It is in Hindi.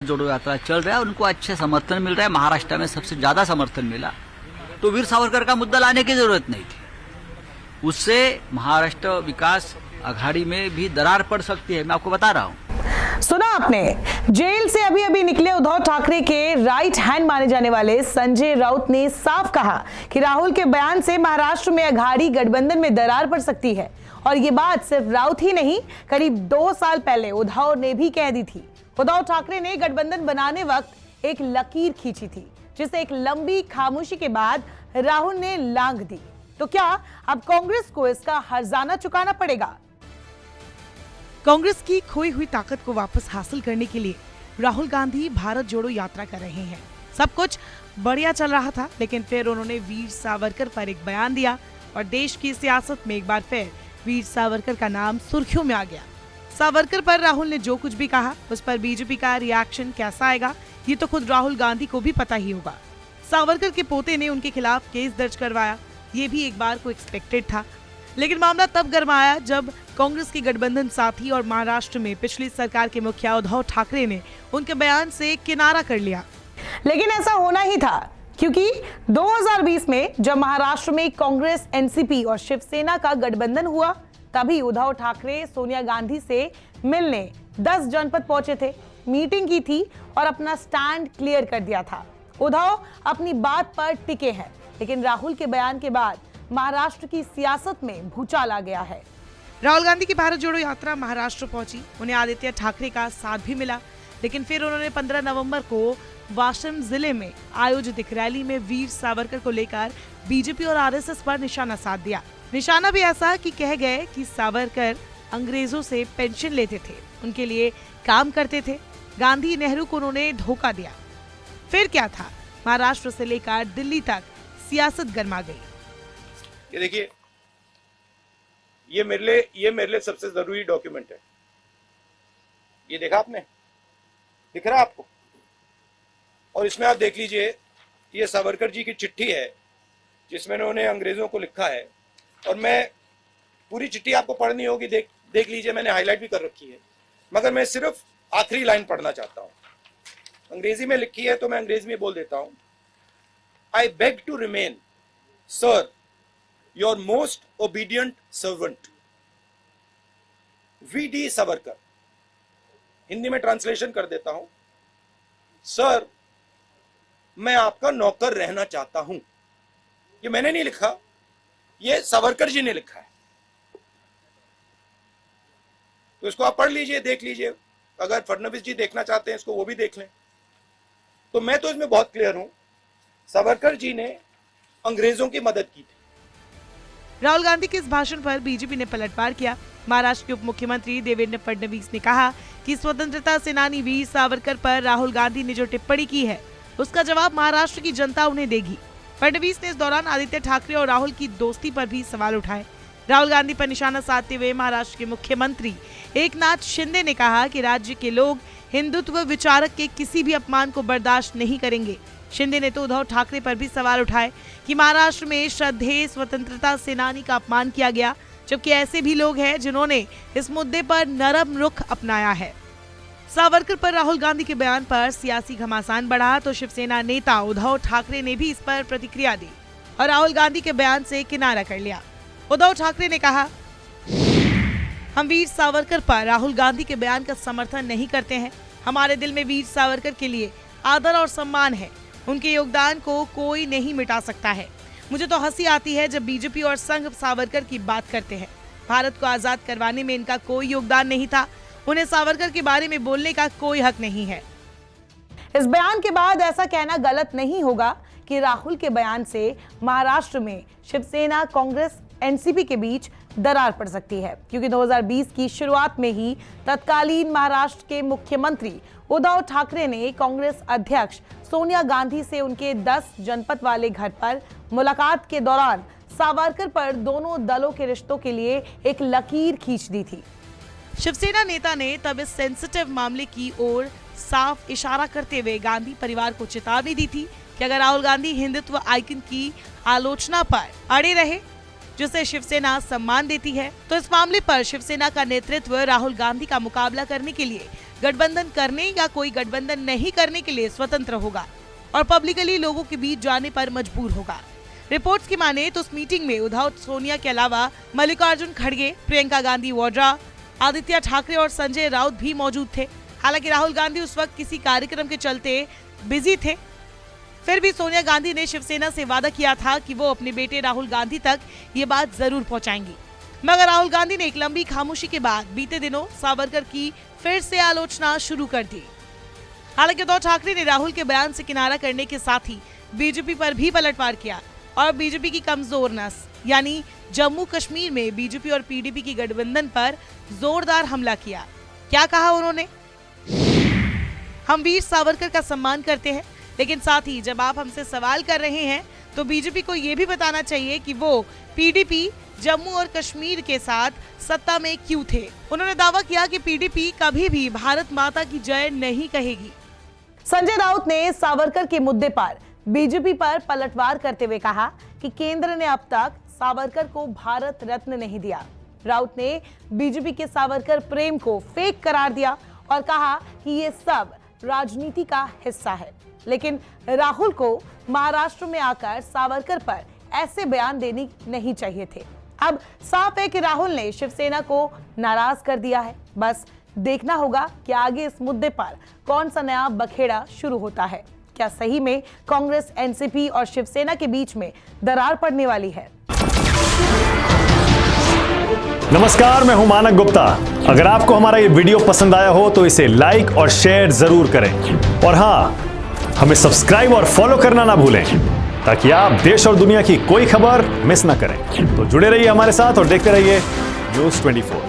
जोड़ो यात्रा चल रहा है, उनको अच्छे समर्थन मिल रहा है। महाराष्ट्र में सबसे ज्यादा समर्थन मिला, तो वीर सावरकर का मुद्दा लाने की जरूरत नहीं थी। उससे महाराष्ट्र विकास अघाड़ी में भी दरार पड़ सकती है, मैं आपको बता रहा हूँ। सुना आपने, जेल से अभी अभी निकले उद्धव ठाकरे के राइट हैंड माने जाने वाले संजय राउत ने साफ कहा कि राहुल के बयान से महाराष्ट्र में अघाड़ी गठबंधन में दरार पड़ सकती है। और ये बात सिर्फ राउत ही नहीं, करीब 2 साल पहले उद्धव ने भी कह दी थी। उद्धव ठाकरे ने गठबंधन बनाने वक्त एक लकीर खींची थी, जिसे एक लंबी खामोशी के बाद राहुल ने लांघ दी। तो क्या अब कांग्रेस को इसका हर्जाना चुकाना पड़ेगा? कांग्रेस की खोई हुई ताकत को वापस हासिल करने के लिए राहुल गांधी भारत जोड़ो यात्रा कर रहे हैं। सब कुछ बढ़िया चल रहा था, लेकिन फिर उन्होंने वीर सावरकर पर एक बयान दिया और देश की सियासत में एक बार फिर वीर सावरकर का नाम सुर्खियों में आ गया। सावरकर पर राहुल ने जो कुछ भी कहा, उस पर बीजेपी का रिएक्शन कैसा आएगा, ये तो खुद राहुल गांधी को भी पता ही होगा। सावरकर के पोते ने उनके खिलाफ केस दर्ज करवाया, ये भी एक बार को एक्सपेक्टेड था, लेकिन मामला तब गरमाया जब कांग्रेस के गठबंधन साथी और महाराष्ट्र में पिछली सरकार के मुखिया उद्धव ठाकरे ने उनके बयान से किनारा कर लिया। लेकिन ऐसा होना ही था, क्योंकि 2020 में जब महाराष्ट्र में कांग्रेस, एनसीपी और शिवसेना का गठबंधन हुआ, तभी उद्धव ठाकरे सोनिया गांधी से मिलने 10 जनपद पहुंचे थे, मीटिंग की थी और अपना स्टैंड क्लियर कर दिया था। उद्धव अपनी बात पर टिके हैं, लेकिन राहुल के बयान के बाद महाराष्ट्र की सियासत में भूचाल आ गया है। राहुल गांधी की भारत जोड़ो यात्रा महाराष्ट्र पहुंची, उन्हें आदित्य ठाकरे का साथ भी मिला, लेकिन फिर उन्होंने 15 नवंबर को वाशिम जिले में आयोजित एक रैली में वीर सावरकर को लेकर बीजेपी और आरएसएस पर निशाना साध दिया। निशाना भी ऐसा कि कह गए कि सावरकर अंग्रेजों से पेंशन लेते थे, उनके लिए काम करते थे। गांधी नेहरू को उन्होंने धोखा दिया। फिर क्या था, महाराष्ट्र से लेकर दिल्ली तक सियासत गर्मा गई। ये देखिए, ये मेरे लिए सबसे जरूरी डॉक्यूमेंट है। ये देखा आपने, दिख रहा आपको? और इसमें आप देख लीजिए, ये सावरकर जी की चिट्ठी है जिसमें उन्होंने अंग्रेजों को लिखा है। और मैं पूरी चिट्ठी आपको पढ़नी होगी, देख लीजिए, मैंने हाईलाइट भी कर रखी है, मगर मैं सिर्फ आखिरी लाइन पढ़ना चाहता हूं। अंग्रेजी में लिखी है तो मैं अंग्रेजी में बोल देता हूं। I beg to remain sir your most obedient servant V D. Savarkar. Hindi में ट्रांसलेशन कर देता हूं, सर मैं आपका नौकर रहना चाहता हूं। ये मैंने नहीं लिखा, ये सावरकर जी ने लिखा है। तो इसको आप पढ़ लीजिए, देख लीजिए। अगर फडणवीस जी देखना चाहते हैं इसको, वो भी देख लें। तो मैं तो इसमें बहुत क्लियर हूं, सावरकर जी ने अंग्रेजों की मदद की थी। राहुल गांधी के इस भाषण पर बीजेपी ने पलटवार किया। महाराष्ट्र के उप मुख्यमंत्री देवेंद्र फडणवीस ने कहा कि स्वतंत्रता सेनानी वीर सावरकर पर राहुल गांधी ने जो टिप्पणी की है, उसका जवाब महाराष्ट्र की जनता उन्हें देगी। फडणवीस ने इस दौरान आदित्य ठाकरे और राहुल की दोस्ती पर भी सवाल उठाए। राहुल गांधी पर निशाना साधते हुए महाराष्ट्र के मुख्यमंत्री एकनाथ शिंदे ने कहा कि राज्य के लोग हिंदुत्व विचारक के किसी भी अपमान को बर्दाश्त नहीं करेंगे। शिंदे ने तो उद्धव ठाकरे पर भी सवाल उठाए कि महाराष्ट्र में श्रद्धेय स्वतंत्रता सेनानी का अपमान किया गया, जबकि ऐसे भी लोग हैं जिन्होंने इस मुद्दे पर नरम रुख अपनाया है। सावरकर पर राहुल गांधी के बयान पर सियासी घमासान बढ़ा तो शिवसेना नेता उद्धव ठाकरे ने भी इस पर प्रतिक्रिया दी और राहुल गांधी के बयान से किनारा कर लिया। उद्धव ठाकरे ने कहा, हम वीर सावरकर पर राहुल गांधी के बयान का समर्थन नहीं करते हैं। हमारे दिल में वीर सावरकर के लिए आदर और सम्मान है। उनके योगदान को कोई नहीं मिटा सकता है। मुझे तो हंसी आती है जब बीजेपी और संघ सावरकर की बात करते हैं। भारत को आजाद करवाने में इनका कोई योगदान नहीं था। उन्हें सावरकर के बारे में बोलने का कोई हक नहीं है। इस बयान के बाद ऐसा कहना गलत नहीं होगा कि राहुल के बयान से महाराष्ट्र में शिवसेना, कांग्रेस, एनसीपी के बीच दरार पड़ सकती है, क्योंकि 2020 की शुरुआत में ही तत्कालीन महाराष्ट्र के मुख्यमंत्री उद्धव ठाकरे ने कांग्रेस अध्यक्ष सोनिया गांधी से उनके 10 जनपद वाले घर पर मुलाकात के दौरान सावरकर पर दोनों दलों के रिश्तों के लिए एक लकीर खींच दी थी। शिवसेना नेता ने तब इस सेंसिटिव मामले की ओर साफ इशारा करते हुए गांधी परिवार को चेतावनी दी थी कि अगर राहुल गांधी हिंदुत्व आइकन की आलोचना पर अड़े रहे, जिसे शिवसेना सम्मान देती है, तो इस मामले पर शिवसेना का नेतृत्व राहुल गांधी का मुकाबला करने के लिए गठबंधन करने या कोई गठबंधन नहीं करने के लिए स्वतंत्र होगा और पब्लिकली लोगों के बीच जाने पर मजबूर होगा। रिपोर्ट्स की माने तो उस मीटिंग में उद्धव सोनिया के अलावा मल्लिकार्जुन खड़गे, प्रियंका गांधी वाड्रा, आदित्य ठाकरे और संजय राउत भी मौजूद थे। हालांकि राहुल गांधी उस वक्त किसी कार्यक्रम के चलते बिजी थे। फिर भी सोनिया गांधी ने शिवसेना से वादा किया था कि वो अपने बेटे राहुल गांधी तक ये बात जरूर पहुंचाएंगी, मगर राहुल गांधी ने एक लंबी खामोशी के बाद बीते दिनों सावरकर की फिर से आलोचना शुरू कर दी। हालांकि उद्धव ठाकरे ने राहुल के बयान से किनारा करने के साथ ही बीजेपी पर भी पलटवार किया और बीजेपी की कमजोर नस यानी जम्मू कश्मीर में बीजेपी और पीडीपी की गठबंधन पर जोरदार हमला किया। क्या कहा उन्होंने? हम वीर सावरकर का सम्मान करते हैं, लेकिन साथ ही जब आप हमसे सवाल कर रहे हैं तो बीजेपी को ये भी बताना चाहिए कि वो पीडीपी जम्मू और कश्मीर के साथ सत्ता में क्यों थे। उन्होंने दावा किया कि पीडीपी कभी भी भारत माता की जय नहीं कहेगी। संजय राउत ने सावरकर के मुद्दे पर बीजेपी पर पलटवार करते हुए कहा कि केंद्र ने अब तक सावरकर को भारत रत्न नहीं दिया। राउत ने बीजेपी के सावरकर प्रेम को फेक करार दिया और कहा कि ये सब राजनीति का हिस्सा है, लेकिन राहुल को महाराष्ट्र में आकर सावरकर पर ऐसे बयान देने नहीं चाहिए थे। अब साफ है कि राहुल ने शिवसेना को नाराज कर दिया है। बस देखना होगा कि आगे इस मुद्दे पर कौन सा नया बखेड़ा शुरू होता है। क्या सही में कांग्रेस, एनसीपी और शिवसेना के बीच में दरार पड़ने वाली है? नमस्कार, मैं हूं मानक गुप्ता। अगर आपको हमारा ये वीडियो पसंद आया हो तो इसे लाइक और शेयर जरूर करें और हां, हमें सब्सक्राइब और फॉलो करना ना भूलें ताकि आप देश और दुनिया की कोई खबर मिस ना करें। तो जुड़े रहिए हमारे साथ और देखते रहिए न्यूज़ 24।